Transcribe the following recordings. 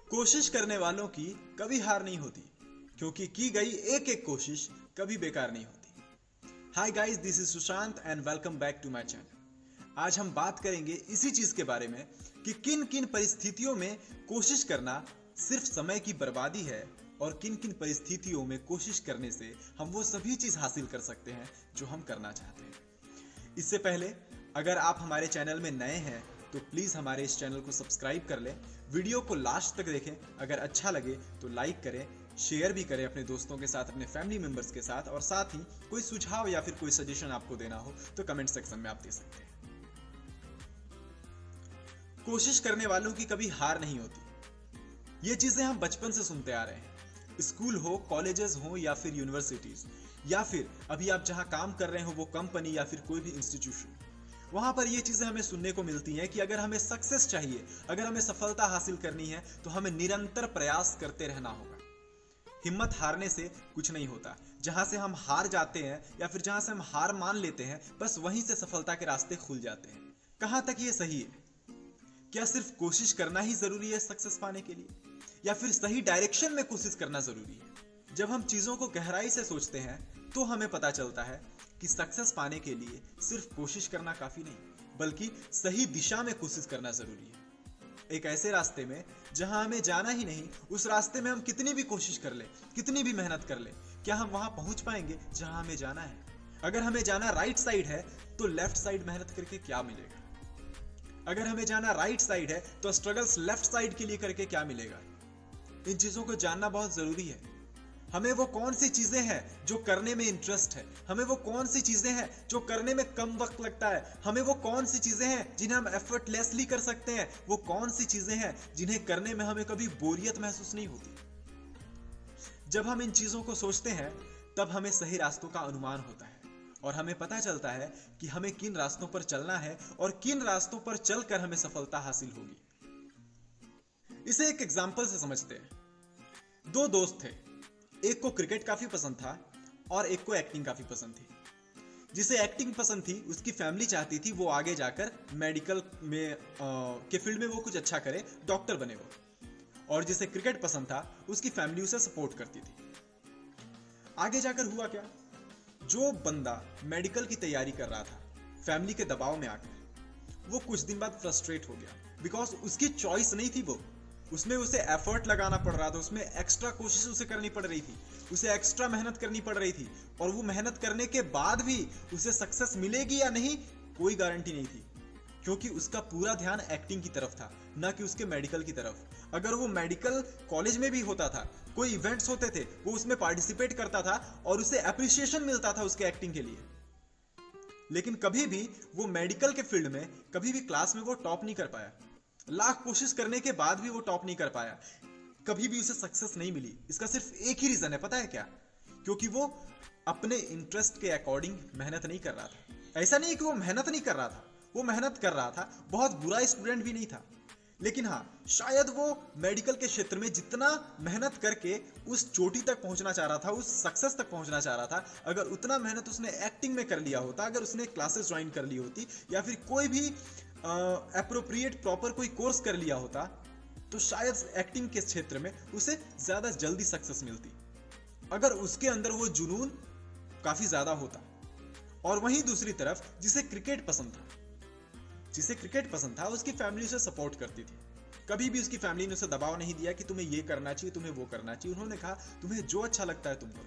कोशिश करने वालों की कभी हार नहीं होती, क्योंकि की गई एक एक कोशिश कभी बेकार नहीं होती। Hi guys, this is Sushant and welcome back to my channel. आज हम बात करेंगे इसी चीज के बारे में कि किन किन परिस्थितियों में कोशिश करना सिर्फ समय की बर्बादी है और किन किन परिस्थितियों में कोशिश करने से हम वो सभी चीज हासिल कर सकते हैं जो हम करना चाहते हैं। इससे पहले अगर आप हमारे चैनल में नए हैं तो प्लीज़ हमारे इस चैनल को सब्सक्राइब कर लें, वीडियो को लास्ट तक देखें, अगर अच्छा लगे तो लाइक करें, शेयर भी करें अपने दोस्तों के साथ, अपने फैमिली मेंबर्स के साथ, और साथ ही कोई सुझाव या फिर कोई सजेशन आपको देना हो तो कमेंट सेक्शन में आप दे सकते हैं। कोशिश करने वालों की कभी हार नहीं होती। ये चीज़ें हम बचपन से सुनते आ रहे हैं, स्कूल हो, कॉलेजेस हो या फिर यूनिवर्सिटीज, या फिर अभी आप जहां काम कर रहे हो वो कंपनी या फिर कोई भी इंस्टीट्यूशन, वहां पर ये चीजें हमें सुनने को मिलती हैं कि अगर हमें सक्सेस चाहिए, अगर हमें सफलता हासिल करनी है तो हमें निरंतर प्रयास करते रहना होगा। हिम्मत हारने से कुछ नहीं होता। जहां से हम हार जाते हैं या फिर जहां से हम हार मान लेते हैं, बस वहीं से सफलता के रास्ते खुल जाते हैं। कहां तक ये सही है? क्या सिर्फ कोशिश करना ही जरूरी है सक्सेस पाने के लिए, या फिर सही डायरेक्शन में कोशिश करना जरूरी है? जब हम चीजों को गहराई से सोचते हैं तो हमें पता चलता है कि सक्सेस पाने के लिए सिर्फ कोशिश करना काफी नहीं, बल्कि सही दिशा में कोशिश करना जरूरी है। एक ऐसे रास्ते में जहां हमें जाना ही नहीं, उस रास्ते में हम कितनी भी कोशिश कर ले, कितनी भी मेहनत कर ले, क्या हम वहां पहुंच पाएंगे जहां हमें जाना है? अगर हमें जाना राइट साइड है तो लेफ्ट साइड मेहनत करके क्या मिलेगा? अगर हमें जाना राइट साइड है तो स्ट्रगल्स लेफ्ट साइड के लिए करके क्या मिलेगा? इन चीजों को जानना बहुत जरूरी है। हमें वो कौन सी चीजें हैं जो करने में इंटरेस्ट है, हमें वो कौन सी चीजें हैं जो करने में कम वक्त लगता है, हमें वो कौन सी चीजें हैं जिन्हें हम एफर्टलेसली कर सकते हैं, वो कौन सी चीजें हैं जिन्हें करने में हमें कभी बोरियत महसूस नहीं होती। जब हम इन चीजों को सोचते हैं तब हमें सही रास्तों का अनुमान होता है और हमें पता चलता है कि हमें किन रास्तों पर चलना है और किन रास्तों पर चलकर हमें सफलता हासिल होगी। इसे एक एग्जाम्पल से समझते हैं। दो दोस्त थे, एक को क्रिकेट काफी पसंद था और एक को एक्टिंग काफी पसंद थी। जिसे एक्टिंग पसंद थी उसकी फैमिली चाहती थी वो आगे जाकर मेडिकल में के फील्ड में वो कुछ अच्छा करे, डॉक्टर बने वो। और जिसे क्रिकेट पसंद था उसकी फैमिली उसे सपोर्ट करती थी। आगे जाकर हुआ क्या? जो बंदा मेडिकल की तैयारी कर रहा था, फैमिली के दबाव में आकर वो कुछ दिन बाद फ्रस्ट्रेट हो गया, बिकॉज उसकी चॉइस नहीं थी वो, उसमें उसे एफर्ट लगाना पड़ रहा था, उसमें एक्स्ट्रा कोशिश उसे करनी पड़ रही थी, उसे एक्स्ट्रा मेहनत करनी पड़ रही थी, और वो मेहनत करने के बाद भी उसे सक्सेस मिलेगी या नहीं कोई गारंटी नहीं थी, क्योंकि उसका पूरा ध्यान एक्टिंग की तरफ था, ना कि उसके मेडिकल की तरफ। अगर वो मेडिकल कॉलेज में भी होता था, कोई इवेंट्स होते थे, वो उसमें पार्टिसिपेट करता था और उसे अप्रिसिएशन मिलता था उसके एक्टिंग के लिए, लेकिन कभी भी वो मेडिकल के फील्ड में कभी भी क्लास में वो टॉप नहीं कर पाया। लाख कोशिश करने के बाद भी वो टॉप नहीं कर पाया, कभी भी उसे सक्सेस नहीं मिली। इसका सिर्फ एक ही रीजन है, पता है क्या? क्योंकि वो अपने इंटरेस्ट के अकॉर्डिंग मेहनत नहीं कर रहा था। ऐसा नहीं कि वो मेहनत नहीं कर रहा था, वो मेहनत कर रहा था, बहुत बुरा स्टूडेंट भी नहीं था, लेकिन हाँ, शायद वो मेडिकल के क्षेत्र में जितना मेहनत करके उस चोटी तक पहुंचना चाह रहा था, उस सक्सेस तक पहुंचना चाह रहा था, अगर उतना मेहनत उसने एक्टिंग में कर लिया होता, अगर उसने क्लासेस ज्वाइन कर ली होती या फिर कोई भी एप्रोप्रिएट प्रॉपर कोई कोर्स कर लिया होता, तो शायद एक्टिंग के क्षेत्र में उसे ज्यादा जल्दी सक्सेस मिलती, अगर उसके अंदर वो जुनून काफी ज्यादा होता। और वहीं दूसरी तरफ जिसे क्रिकेट पसंद था उसकी फैमिली उसे सपोर्ट करती थी। कभी भी उसकी फैमिली ने उसे दबाव नहीं दिया कि तुम्हें ये करना चाहिए, तुम्हें वो करना चाहिए। उन्होंने कहा तुम्हें जो अच्छा लगता है तुम करो।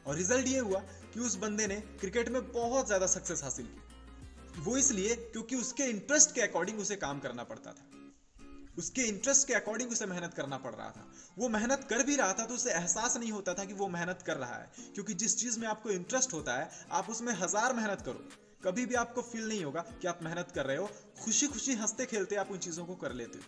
और रिजल्ट ये हुआ कि उस बंदे ने क्रिकेट में बहुत ज्यादा सक्सेस हासिल की। वो इसलिए क्योंकि उसके इंटरेस्ट के अकॉर्डिंग उसे काम करना पड़ता था, उसके इंटरेस्ट के अकॉर्डिंग उसे मेहनत करना पड़ रहा था। वो मेहनत कर भी रहा था तो उसे एहसास नहीं होता था कि वो मेहनत कर रहा है, क्योंकि जिस चीज में आपको इंटरेस्ट होता है आप उसमें 1000 मेहनत करो, कभी भी आपको फील नहीं होगा कि आप मेहनत कर रहे हो। खुशी खुशी हंसते खेलते आप उन चीजों को कर लेते हो।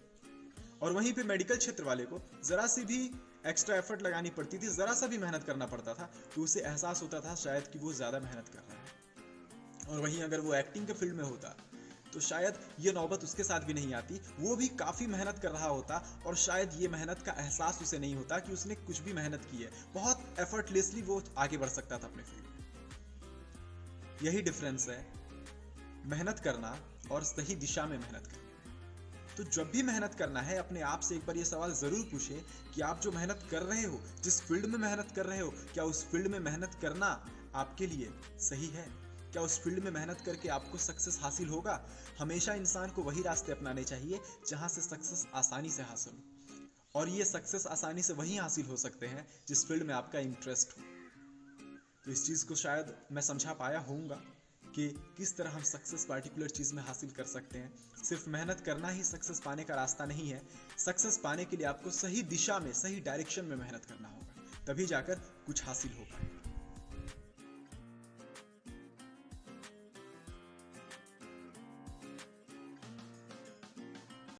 और वहीं पे मेडिकल क्षेत्र वाले को जरा सी भी एक्स्ट्रा एफर्ट लगानी पड़ती थी, जरा सा भी मेहनत करना पड़ता था तो उसे एहसास होता था शायद कि वो ज्यादा मेहनत कर रहा है। और वहीं अगर वो एक्टिंग के फील्ड में होता तो शायद ये नौबत उसके साथ भी नहीं आती, वो भी काफी मेहनत कर रहा होता और शायद ये मेहनत का एहसास उसे नहीं होता कि उसने कुछ भी मेहनत की है, बहुत एफर्टलेसली वो आगे बढ़ सकता था अपने फील्ड में। यही डिफरेंस है मेहनत करना और सही दिशा में मेहनत करना। तो जब भी मेहनत करना है अपने आप से एक बार ये सवाल जरूर पूछिए कि आप जो मेहनत कर रहे हो, जिस फील्ड में मेहनत कर रहे हो, क्या उस फील्ड में मेहनत करना आपके लिए सही है? क्या उस फील्ड में मेहनत करके आपको सक्सेस हासिल होगा? हमेशा इंसान को वही रास्ते अपनाने चाहिए जहां से सक्सेस आसानी से हासिल हो, और ये सक्सेस आसानी से वही हासिल हो सकते हैं जिस फील्ड में आपका इंटरेस्ट हो। तो इस चीज़ को शायद मैं समझा पाया होऊंगा कि किस तरह हम सक्सेस पार्टिकुलर चीज़ में हासिल कर सकते हैं। सिर्फ मेहनत करना ही सक्सेस पाने का रास्ता नहीं है। सक्सेस पाने के लिए आपको सही दिशा में, सही डायरेक्शन में मेहनत करना होगा, तभी जाकर कुछ हासिल हो पाए।